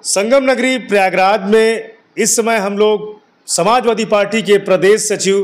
संगम नगरी प्रयागराज में इस समय हम लोग समाजवादी पार्टी के प्रदेश सचिव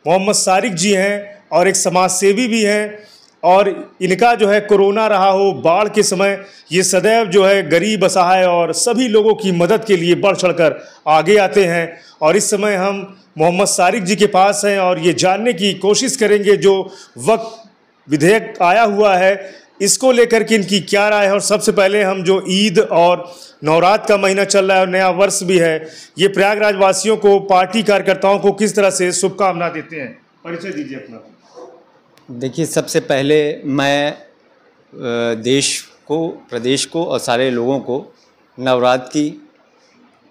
मोहम्मद सारिक जी हैं और एक समाज सेवी भी हैं। और इनका जो है कोरोना रहा हो, बाढ़ के समय ये सदैव जो है गरीब असहाय और सभी लोगों की मदद के लिए बढ़ चढ़कर आगे आते हैं। और इस समय हम मोहम्मद सारिक जी के पास हैं और ये जानने की कोशिश करेंगे जो वक्त विधेयक आया हुआ है इसको लेकर के इनकी क्या राय है। और सबसे पहले हम जो ईद और नवरात्र का महीना चल रहा है और नया वर्ष भी है, ये प्रयागराज वासियों को, पार्टी कार्यकर्ताओं को किस तरह से शुभकामना देते हैं, परिचय दीजिए अपना। देखिए, सबसे पहले मैं देश को, प्रदेश को और सारे लोगों को नवरात्र की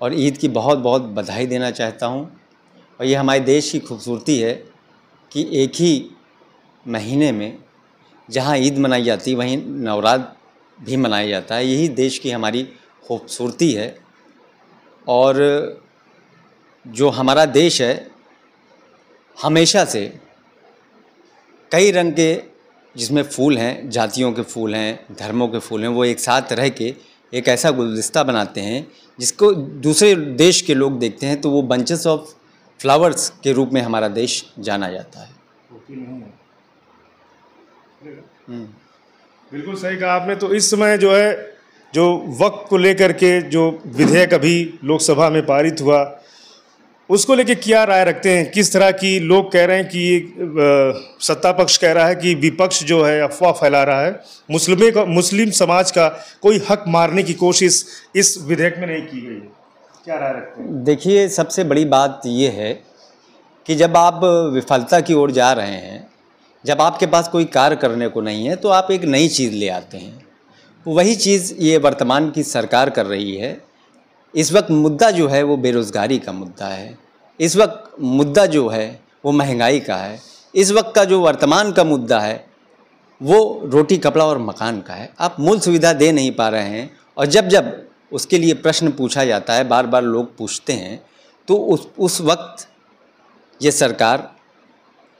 और ईद की बहुत बहुत बधाई देना चाहता हूं। और ये हमारे देश की खूबसूरती है कि एक ही महीने में जहां ईद मनाई जाती है वहीं नवरात्र भी मनाया जाता है। यही देश की हमारी खूबसूरती है। और जो हमारा देश है हमेशा से कई रंग के, जिसमें फूल हैं, जातियों के फूल हैं, धर्मों के फूल हैं, वो एक साथ रह के एक ऐसा गुलदस्ता बनाते हैं जिसको दूसरे देश के लोग देखते हैं तो वो बंचेस ऑफ फ्लावर्स के रूप में हमारा देश जाना जाता है। बिल्कुल सही कहा आपने। तो इस समय जो है, जो वक्त को लेकर के जो विधेयक अभी लोकसभा में पारित हुआ उसको लेके क्या राय रखते हैं? किस तरह की लोग कह रहे हैं कि सत्ता पक्ष कह रहा है कि विपक्ष जो है अफवाह फैला रहा है, मुस्लिम समाज का कोई हक मारने की कोशिश इस विधेयक में नहीं की गई है, क्या राय रखते हैं? देखिए, सबसे बड़ी बात ये है कि जब आप विफलता की ओर जा रहे हैं, जब आपके पास कोई कार्य करने को नहीं है तो आप एक नई चीज़ ले आते हैं। वही चीज़ ये वर्तमान की सरकार कर रही है। इस वक्त मुद्दा जो है वो बेरोज़गारी का मुद्दा है। इस वक्त मुद्दा जो है वो महंगाई का है। इस वक्त का जो वर्तमान का मुद्दा है वो रोटी, कपड़ा और मकान का है। आप मूल सुविधा दे नहीं पा रहे हैं। और जब जब उसके लिए प्रश्न पूछा जाता है, बार बार लोग पूछते हैं, तो उस वक्त ये सरकार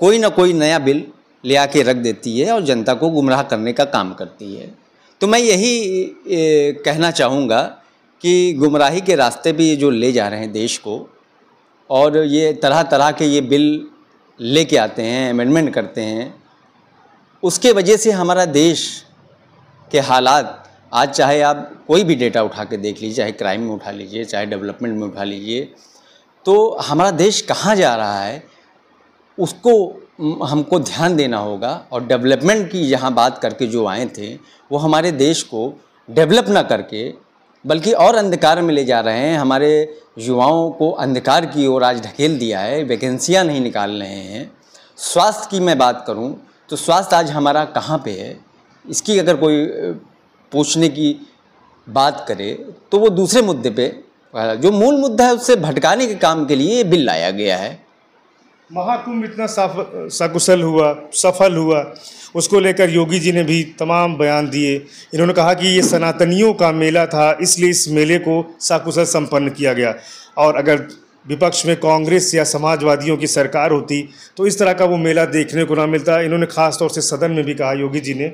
कोई ना कोई नया बिल ले आके रख देती है और जनता को गुमराह करने का काम करती है। तो मैं यही कहना चाहूँगा कि गुमराही के रास्ते पे ये जो ले जा रहे हैं देश को, और ये तरह तरह के ये बिल लेके आते हैं, अमेंडमेंट करते हैं, उसके वजह से हमारा देश के हालात आज, चाहे आप कोई भी डेटा उठा के देख लीजिए, चाहे क्राइम में उठा लीजिए, चाहे डेवलपमेंट में उठा लीजिए, तो हमारा देश कहाँ जा रहा है उसको हमको ध्यान देना होगा। और डेवलपमेंट की यहाँ बात करके जो आए थे वो हमारे देश को डेवलप ना करके बल्कि और अंधकार में ले जा रहे हैं। हमारे युवाओं को अंधकार की ओर आज ढकेल दिया है, वैकेंसियाँ नहीं निकाल रहे हैं। स्वास्थ्य की मैं बात करूं तो स्वास्थ्य आज हमारा कहाँ पे है, इसकी अगर कोई पूछने की बात करे तो वो दूसरे मुद्दे पे, जो मूल मुद्दा है उससे भटकाने के काम के लिए ये बिल लाया गया है। महाकुंभ इतना सकुशल हुआ, सफल हुआ, उसको लेकर योगी जी ने भी तमाम बयान दिए। इन्होंने कहा कि ये सनातनियों का मेला था, इसलिए इस मेले को सकुशल संपन्न किया गया। और अगर विपक्ष में कांग्रेस या समाजवादियों की सरकार होती तो इस तरह का वो मेला देखने को ना मिलता। इन्होंने ख़ास तौर से सदन में भी कहा, योगी जी ने,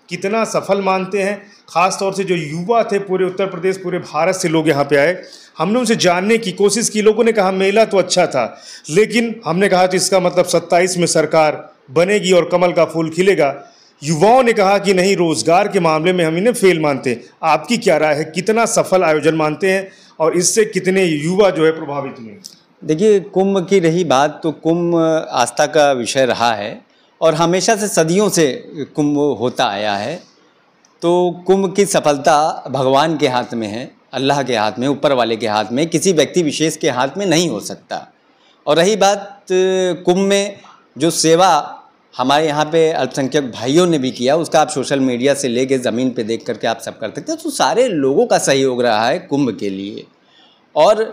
कितना सफल मानते हैं। ख़ास तौर से जो युवा थे पूरे उत्तर प्रदेश, पूरे भारत से लोग यहाँ पे आए, हमने उनसे जानने की कोशिश की। लोगों ने कहा मेला तो अच्छा था, लेकिन हमने कहा तो इसका मतलब 27 में सरकार बनेगी और कमल का फूल खिलेगा। युवाओं ने कहा कि नहीं, रोजगार के मामले में हम इन्हें फेल मानते हैं। आपकी क्या राय है, कितना सफल आयोजन मानते हैं और इससे कितने युवा जो है प्रभावित हुए? देखिए, कुंभ की रही बात तो कुंभ आस्था का विषय रहा है और हमेशा से, सदियों से कुंभ होता आया है। तो कुंभ की सफलता भगवान के हाथ में है, अल्लाह के हाथ में, ऊपर वाले के हाथ में, किसी व्यक्ति विशेष के हाथ में नहीं हो सकता। और रही बात कुंभ में जो सेवा हमारे यहाँ पे अल्पसंख्यक भाइयों ने भी किया, उसका आप सोशल मीडिया से लेके ज़मीन पे देख करके आप सब कर सकते हैं। तो सारे लोगों का सहयोग रहा है कुंभ के लिए। और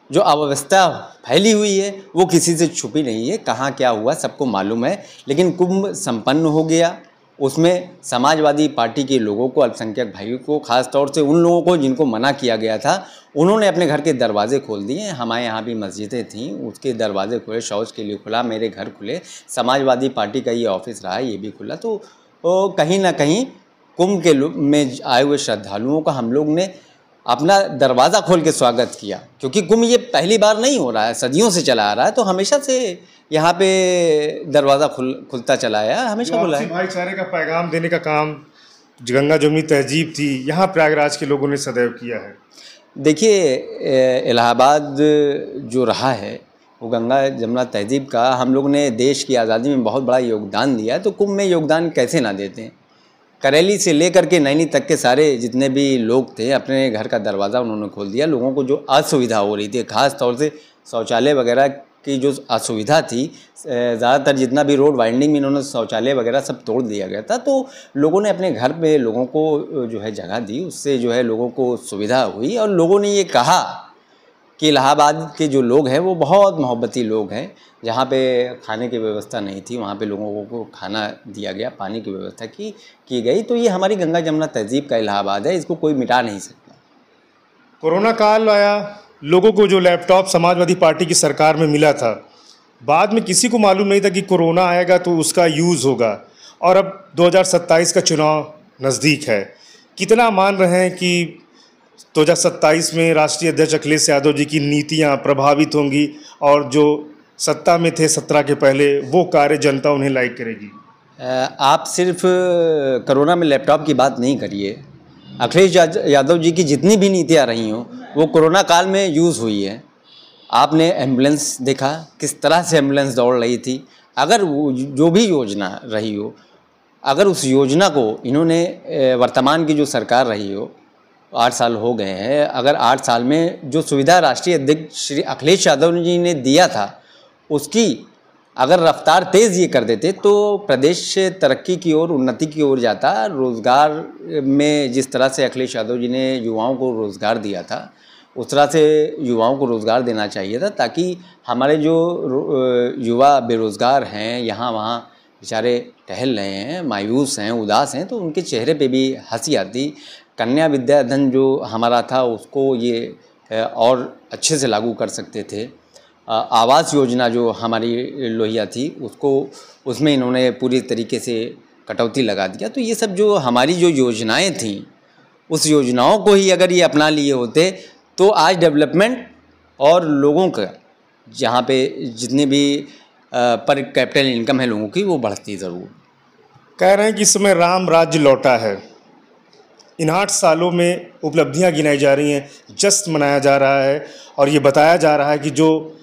जो अव्यवस्था फैली हुई है वो किसी से छुपी नहीं है, कहाँ क्या हुआ सबको मालूम है। लेकिन कुंभ संपन्न हो गया, उसमें समाजवादी पार्टी के लोगों को, अल्पसंख्यक भाइयों को, ख़ास तौर से उन लोगों को जिनको मना किया गया था, उन्होंने अपने घर के दरवाजे खोल दिए। हमारे यहाँ भी मस्जिदें थीं, उसके दरवाजे खुले, शौच के लिए खुला, मेरे घर खुले, समाजवादी पार्टी का ये ऑफिस रहा, ये भी खुला। तो कहीं ना कहीं कुंभ के में आए हुए श्रद्धालुओं का हम लोग ने अपना दरवाज़ा खोल के स्वागत किया, क्योंकि कुंभ ये पहली बार नहीं हो रहा है, सदियों से चला आ रहा है, तो हमेशा से यहाँ पे दरवाज़ा खुलता चला आया, हमेशा खुला है। भाईचारे का पैगाम देने का काम गंगा जमुनी तहजीब थी, यहाँ प्रयागराज के लोगों ने सदैव किया है। देखिए, इलाहाबाद जो रहा है वो गंगा जमुना तहजीब का हम लोग ने देश की आज़ादी में बहुत बड़ा योगदान दिया है, तो कुंभ में योगदान कैसे ना देते हैं। करेली से लेकर के नैनी तक के सारे जितने भी लोग थे, अपने घर का दरवाज़ा उन्होंने खोल दिया। लोगों को जो असुविधा हो रही थी, ख़ास तौर से शौचालय वगैरह की जो असुविधा थी, ज़्यादातर जितना भी रोड वाइंडिंग में इन्होंने शौचालय वगैरह सब तोड़ दिया गया था, तो लोगों ने अपने घर पे लोगों को जो है जगह दी, उससे जो है लोगों को सुविधा हुई। और लोगों ने ये कहा कि इलाहाबाद के जो लोग हैं वो बहुत मोहब्बती लोग हैं। जहाँ पे खाने की व्यवस्था नहीं थी वहाँ पे लोगों को खाना दिया गया, पानी की व्यवस्था की गई। तो ये हमारी गंगा जमुना तहजीब का इलाहाबाद है, इसको कोई मिटा नहीं सकता। कोरोना काल आया, लोगों को जो लैपटॉप समाजवादी पार्टी की सरकार में मिला था, बाद में किसी को मालूम नहीं था कि कोरोना आएगा तो उसका यूज़ होगा। और अब 2027 का चुनाव नज़दीक है। कितना मान रहे हैं कि 2027 में राष्ट्रीय अध्यक्ष अखिलेश यादव जी की नीतियां प्रभावित होंगी और जो सत्ता में थे 17 के पहले वो कार्य जनता उन्हें लाइक करेगी? आप सिर्फ कोरोना में लैपटॉप की बात नहीं करिए। अखिलेश यादव जी की जितनी भी नीतियाँ रही हों वो कोरोना काल में यूज़ हुई है। आपने एम्बुलेंस देखा, किस तरह से एम्बुलेंस दौड़ रही थी। अगर जो भी योजना रही हो, अगर उस योजना को इन्होंने वर्तमान की जो सरकार रही हो, 8 साल हो गए हैं, अगर 8 साल में जो सुविधा राष्ट्रीय अध्यक्ष श्री अखिलेश यादव जी ने दिया था उसकी अगर रफ्तार तेज़ ये कर देते तो प्रदेश तरक्की की ओर, उन्नति की ओर जाता। रोज़गार में जिस तरह से अखिलेश यादव जी ने युवाओं को रोज़गार दिया था, उस तरह से युवाओं को रोज़गार देना चाहिए था, ताकि हमारे जो युवा बेरोज़गार हैं, यहाँ वहाँ बेचारे टहल रहे हैं, मायूस हैं, उदास हैं, तो उनके चेहरे पे भी हंसी आती। कन्या विद्याधन जो हमारा था उसको ये और अच्छे से लागू कर सकते थे। आवास योजना जो हमारी लोहिया थी उसमें इन्होंने पूरी तरीके से कटौती लगा दिया। तो ये सब जो हमारी जो योजनाएं थीं, उस योजनाओं को ही अगर ये अपना लिए होते तो आज डेवलपमेंट और लोगों का जहाँ पे जितने भी पर कैपिटल इनकम है लोगों की, वो बढ़ती ज़रूर। कह रहे हैं कि इस समय राम राज्य लौटा है। इन 8 सालों में उपलब्धियां गिनाई जा रही हैं, जश्न मनाया जा रहा है और ये बताया जा रहा है कि जो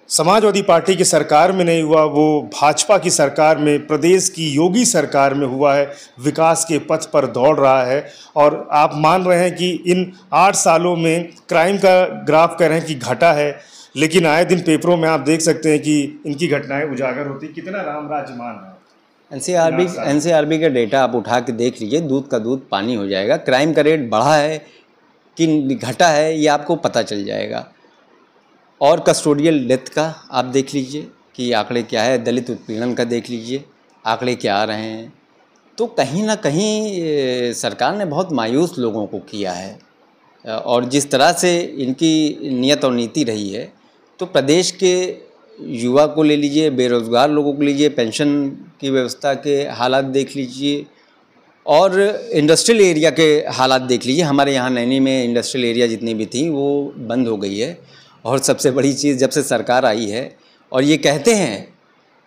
समाजवादी पार्टी की सरकार में नहीं हुआ वो भाजपा की सरकार में, प्रदेश की योगी सरकार में हुआ है, विकास के पथ पर दौड़ रहा है। और आप मान रहे हैं कि इन 8 सालों में क्राइम का ग्राफ कह रहे हैं कि घटा है, लेकिन आए दिन पेपरों में आप देख सकते हैं कि इनकी घटनाएं उजागर होती। कितना राम राज्य मान रहा है। एनसीआरबी का डेटा आप उठा के देख लीजिए, दूध का दूध पानी हो जाएगा। क्राइम का रेट बढ़ा है कि घटा है ये आपको पता चल जाएगा। और कस्टोडियल डेथ का आप देख लीजिए कि आंकड़े क्या है, दलित उत्पीड़न का देख लीजिए आंकड़े क्या आ रहे हैं। तो कहीं ना कहीं सरकार ने बहुत मायूस लोगों को किया है। और जिस तरह से इनकी नीयत और नीति रही है, तो प्रदेश के युवा को ले लीजिए, बेरोज़गार लोगों को लीजिए, पेंशन की व्यवस्था के हालात देख लीजिए और इंडस्ट्रियल एरिया के हालात देख लीजिए। हमारे यहाँ नैनी में इंडस्ट्रियल एरिया जितनी भी थी वो बंद हो गई है। और सबसे बड़ी चीज़, जब से सरकार आई है और ये कहते हैं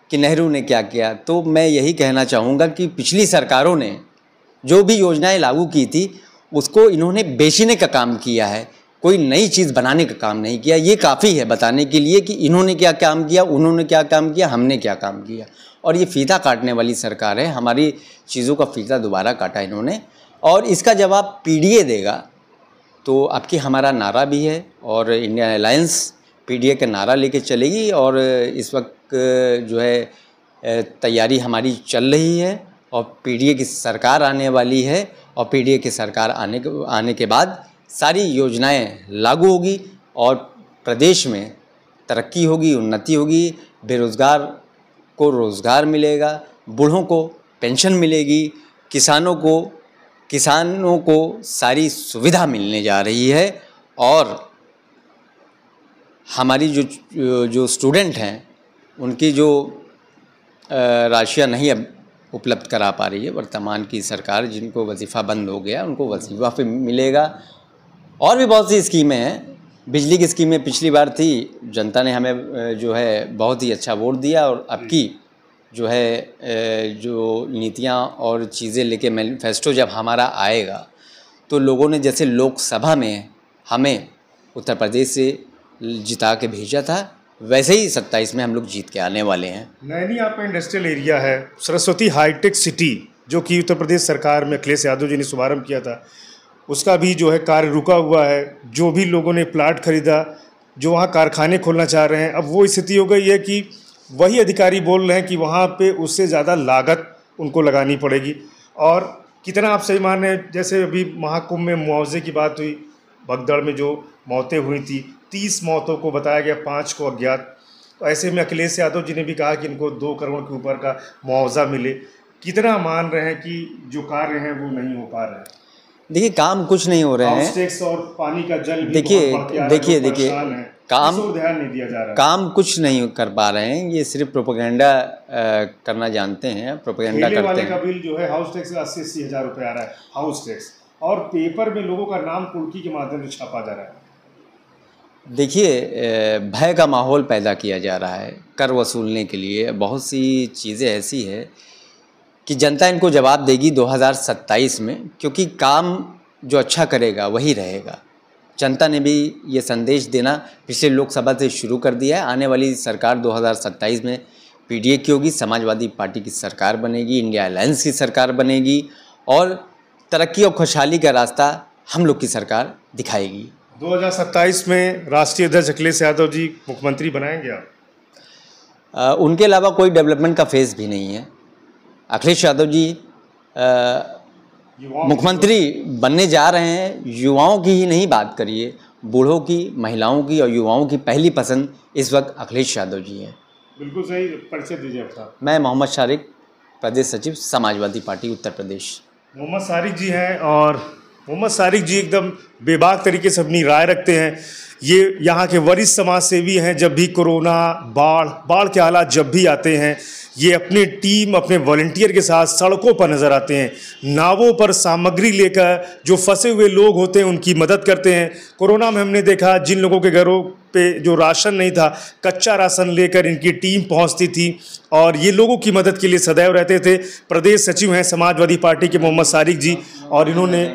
कि नेहरू ने क्या किया, तो मैं यही कहना चाहूँगा कि पिछली सरकारों ने जो भी योजनाएं लागू की थी उसको इन्होंने बेचने का काम किया है, कोई नई चीज़ बनाने का काम नहीं किया। ये काफ़ी है बताने के लिए कि इन्होंने क्या काम किया, उन्होंने क्या काम किया, हमने क्या काम किया। और ये फीता काटने वाली सरकार है, हमारी चीज़ों का फीता दोबारा काटा इन्होंने। और इसका जवाब पीडीए देगा। तो आपकी हमारा नारा भी है और इंडियन अलायंस पीडीए का नारा लेके चलेगी। और इस वक्त जो है तैयारी हमारी चल रही है और पीडीए की सरकार आने वाली है। और पीडीए की सरकार आने के बाद सारी योजनाएं लागू होगी और प्रदेश में तरक्की होगी, उन्नति होगी, बेरोज़गार को रोज़गार मिलेगा, बूढ़ों को पेंशन मिलेगी, किसानों को सारी सुविधा मिलने जा रही है। और हमारी जो स्टूडेंट हैं उनकी जो राशियाँ नहीं अब उपलब्ध करा पा रही है वर्तमान की सरकार, जिनको वजीफ़ा बंद हो गया उनको वजीफ़ा फिर मिलेगा। और भी बहुत सी स्कीमें हैं। बिजली की स्कीमें पिछली बार थी, जनता ने हमें जो है बहुत ही अच्छा वोट दिया, और अब की जो है जो नीतियाँ और चीज़ें लेके मैनिफेस्टो जब हमारा आएगा तो लोगों ने जैसे लोकसभा में हमें उत्तर प्रदेश से जिता के भेजा था, वैसे ही 27 में हम लोग जीत के आने वाले हैं। नैनी आपका इंडस्ट्रियल एरिया है, सरस्वती हाईटेक सिटी जो कि उत्तर प्रदेश सरकार में अखिलेश यादव जी ने शुभारंभ किया था, उसका भी जो है कार्य रुका हुआ है। जो भी लोगों ने प्लाट खरीदा, जो वहाँ कारखाने खोलना चाह रहे हैं, अब वो स्थिति हो गई है कि वही अधिकारी बोल रहे हैं कि वहाँ पे उससे ज़्यादा लागत उनको लगानी पड़ेगी। और कितना आप सही मान रहे हैं, जैसे अभी महाकुंभ में मुआवजे की बात हुई, भगदड़ में जो मौतें हुई थी, 30 मौतों को बताया गया, 5 को अज्ञात। तो ऐसे में अखिलेश यादव जी ने भी कहा कि इनको 2 करोड़ के ऊपर का मुआवजा मिले। कितना मान रहे हैं कि जो कार्य हैं वो नहीं हो पा रहे हैं? देखिए, काम कुछ नहीं हो रहे हैं। टैक्स और पानी का जल भी देखिए काम ध्यान नहीं दिया जा रहा है। काम कुछ नहीं कर पा रहे हैं, ये सिर्फ प्रोपेगेंडा करना जानते हैं, प्रोपेगेंडा करते वाले हैं। का बिल जो है हाउस टैक्स 80-80 हज़ार रुपये आ रहा है, हाउस टैक्स, और पेपर में लोगों का नाम कुर्की के माध्यम से छापा जा रहा है। देखिए, भय का माहौल पैदा किया जा रहा है कर वसूलने के लिए। बहुत सी चीज़ें ऐसी है कि जनता इनको जवाब देगी 2027 में, क्योंकि काम जो अच्छा करेगा वही रहेगा। जनता ने भी ये संदेश देना पिछले लोकसभा से शुरू कर दिया है। आने वाली सरकार 2027 में पीडीए की होगी, समाजवादी पार्टी की सरकार बनेगी, इंडिया अलायंस की सरकार बनेगी, और तरक्की और खुशहाली का रास्ता हम लोग की सरकार दिखाएगी। 2027 में राष्ट्रीय अध्यक्ष अखिलेश यादव जी मुख्यमंत्री बनाएंगे आप? उनके अलावा कोई डेवलपमेंट का फेज़ भी नहीं है। अखिलेश यादव जी मुख्यमंत्री बनने जा रहे हैं। युवाओं की ही नहीं बात करिए, बूढ़ों की, महिलाओं की और युवाओं की पहली पसंद इस वक्त अखिलेश यादव जी हैं। बिल्कुल सही, परिचय दीजिए आप। मैं मोहम्मद शारिक, प्रदेश सचिव, समाजवादी पार्टी उत्तर प्रदेश। मोहम्मद शारिक जी हैं, और मोहम्मद शारिक जी एकदम बेबाक तरीके से अपनी राय रखते हैं। ये यहाँ के वरिष्ठ समाज सेवी हैं। जब भी कोरोना, बाढ़ के हालात जब भी आते हैं, ये अपनी टीम, अपने वॉलंटियर के साथ सड़कों पर नज़र आते हैं, नावों पर सामग्री लेकर जो फंसे हुए लोग होते हैं उनकी मदद करते हैं। कोरोना में हमने देखा जिन लोगों के घरों पे जो राशन नहीं था, कच्चा राशन लेकर इनकी टीम पहुंचती थी, और ये लोगों की मदद के लिए सदैव रहते थे। प्रदेश सचिव हैं समाजवादी पार्टी के मोहम्मद शारिक जी, और इन्होंने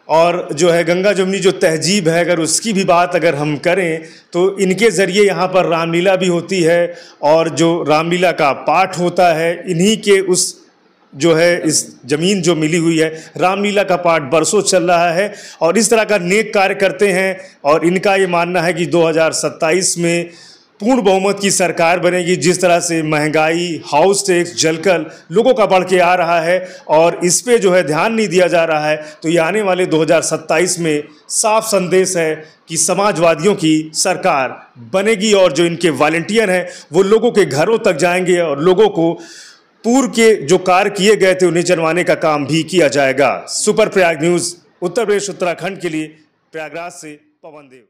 और जो है गंगा जमुनी जो तहजीब है, अगर उसकी भी बात अगर हम करें तो इनके ज़रिए यहाँ पर रामलीला भी होती है, और जो रामलीला का पाठ होता है इन्हीं के उस जो है इस ज़मीन जो मिली हुई है, रामलीला का पाठ बरसों चल रहा है, और इस तरह का नेक कार्य करते हैं। और इनका ये मानना है कि 2027 में पूर्ण बहुमत की सरकार बनेगी। जिस तरह से महंगाई, हाउस टैक्स, जलकर लोगों का बढ़ के आ रहा है और इस पे जो है ध्यान नहीं दिया जा रहा है, तो ये आने वाले 2027 में साफ संदेश है कि समाजवादियों की सरकार बनेगी, और जो इनके वॉलंटियर हैं वो लोगों के घरों तक जाएंगे और लोगों को पूर्व के जो कार्य किए गए थे उन्हें जनवाने का काम भी किया जाएगा। सुपर प्रयाग न्यूज़ उत्तर प्रदेश उत्तराखंड के लिए प्रयागराज से पवन देव।